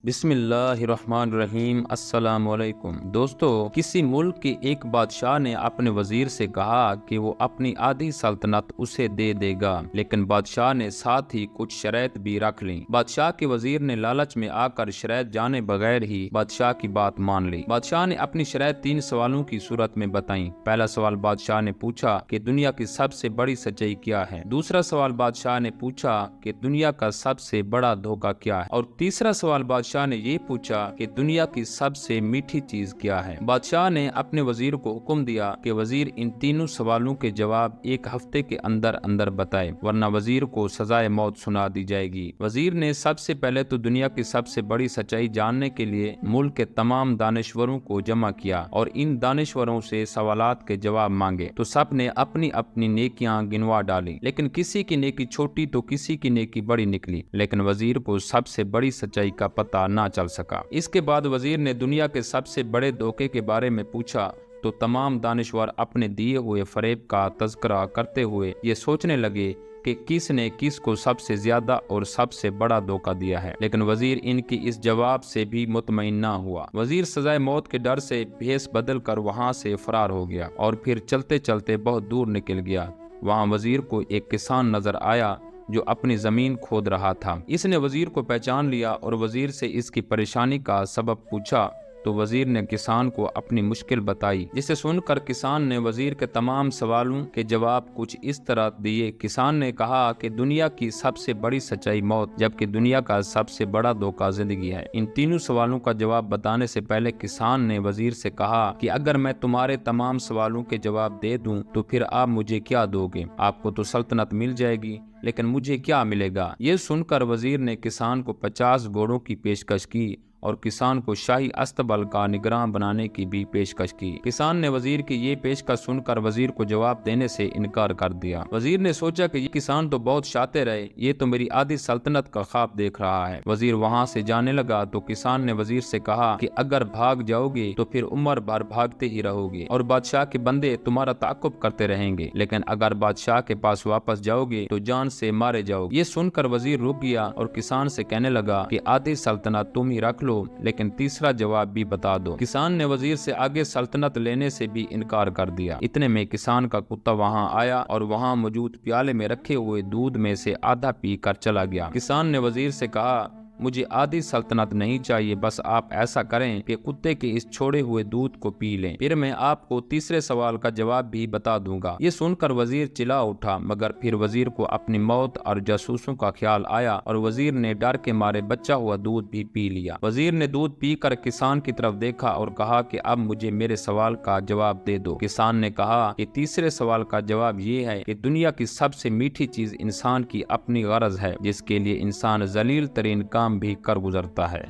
بسم اللہ الرحمن الرحیم۔ السلام علیکم دوستو، کسی ملک کے ایک بادشاہ نے اپنے وزیر سے کہا کہ وہ اپنی آدھی سلطنت اسے دے دے گا، لیکن بادشاہ نے ساتھ ہی کچھ شرائط بھی رکھ لیں۔ بادشاہ کے وزیر نے لالچ میں آ کر شرائط جانے بغیر ہی بادشاہ کی بات مان لی۔ بادشاہ نے اپنی شرائط 3 سوالوں کی صورت میں بتائیں۔ پہلا سوال بادشاہ نے پوچھا کہ دنیا کی سب سے بڑی سچائی کیا ہے۔ دوسرا سوال بادشاہ نے پوچھا کہ دنیا کا سب سے بڑا دھوکہ کیا ہے، اور تیسرا سوال بادشاہ نے یہ پوچھا کہ دنیا کی سب سے میٹھی چیز کیا ہے۔ بادشاہ نے اپنے وزیر کو حکم دیا کہ وزیر ان تینوں سوالوں کے جواب 1 ہفتے کے اندر اندر بتائے، ورنہ وزیر کو سزائے موت سنا دی جائے گی۔ وزیر نے سب سے پہلے تو دنیا کی سب سے بڑی سچائی جاننے کے لیے ملک کے تمام دانشوروں کو جمع کیا اور ان دانشوروں سے سوالات کے جواب مانگے، تو سب نے اپنی اپنی نیکیاں گنوا ڈالی، لیکن کسی کی نیکی چھوٹی تو کسی کی نیکی بڑی نکلی، لیکن وزیر کو سب سے بڑی سچائی کا پتہ نہ چل سکا۔ اس کے بعد وزیر نے دنیا کے سب سے بڑے دھوکے کے بارے میں پوچھا، تو تمام دانشور اپنے دیے ہوئے فریب کا تذکرہ کرتے ہوئے یہ سوچنے لگے کہ کس نے کس کو سب سے زیادہ اور سب سے بڑا دھوکہ دیا ہے، لیکن وزیر ان کی اس جواب سے بھی مطمئن نہ ہوا۔ وزیر سزائے موت کے ڈر سے بھیس بدل کر وہاں سے فرار ہو گیا اور پھر چلتے چلتے بہت دور نکل گیا۔ وہاں وزیر کو ایک کسان نظر آیا جو اپنی زمین کھود رہا تھا۔ اس نے وزیر کو پہچان لیا اور وزیر سے اس کی پریشانی کا سبب پوچھا، تو وزیر نے کسان کو اپنی مشکل بتائی، جسے سن کر کسان نے وزیر کے تمام سوالوں کے جواب کچھ اس طرح دیے۔ کسان نے کہا کہ دنیا کی سب سے بڑی سچائی موت، جبکہ دنیا کا سب سے بڑا دھوکہ زندگی ہے۔ ان تینوں سوالوں کا جواب بتانے سے پہلے کسان نے وزیر سے کہا کہ اگر میں تمہارے تمام سوالوں کے جواب دے دوں تو پھر آپ مجھے کیا دو گے؟ آپ کو تو سلطنت مل جائے گی، لیکن مجھے کیا ملے گا؟ یہ سن کر وزیر نے کسان کو 50 گھوڑوں کی پیشکش کی اور کسان کو شاہی استبل کا نگراں بنانے کی بھی پیشکش کی۔ کسان نے وزیر کی یہ پیشکش سن کر وزیر کو جواب دینے سے انکار کر دیا۔ وزیر نے سوچا کہ یہ کسان تو بہت شاطر ہے، یہ تو میری آدھی سلطنت کا خواب دیکھ رہا ہے۔ وزیر وہاں سے جانے لگا تو کسان نے وزیر سے کہا کہ اگر بھاگ جاؤ گے تو پھر عمر بھر بھاگتے ہی رہو گے اور بادشاہ کے بندے تمہارا تعاقب کرتے رہیں گے، لیکن اگر بادشاہ کے پاس واپس جاؤ گے تو جان سے مارے جاؤ گے۔ یہ سن کر وزیر رک گیا اور کسان سے کہنے لگا کہ آدھی سلطنت تم ہی رکھ لو، لیکن تیسرا جواب بھی بتا دو۔ کسان نے وزیر سے آگے سلطنت لینے سے بھی انکار کر دیا۔ اتنے میں کسان کا کتا وہاں آیا اور وہاں موجود پیالے میں رکھے ہوئے دودھ میں سے آدھا پی کر چلا گیا۔ کسان نے وزیر سے کہا، مجھے آدھی سلطنت نہیں چاہیے، بس آپ ایسا کریں کہ کتے کے اس چھوڑے ہوئے دودھ کو پی لیں، پھر میں آپ کو تیسرے سوال کا جواب بھی بتا دوں گا۔ یہ سن کر وزیر چلا اٹھا، مگر پھر وزیر کو اپنی موت اور جاسوسوں کا خیال آیا اور وزیر نے ڈر کے مارے بچا ہوا دودھ بھی پی لیا۔ وزیر نے دودھ پی کر کسان کی طرف دیکھا اور کہا کہ اب مجھے میرے سوال کا جواب دے دو۔ کسان نے کہا کہ تیسرے سوال کا جواب یہ ہے کہ دنیا کی سب سے میٹھی چیز انسان کی اپنی غرض ہے، جس کے لیے انسان ذلیل ترین کام بھی کر گزرتا ہے۔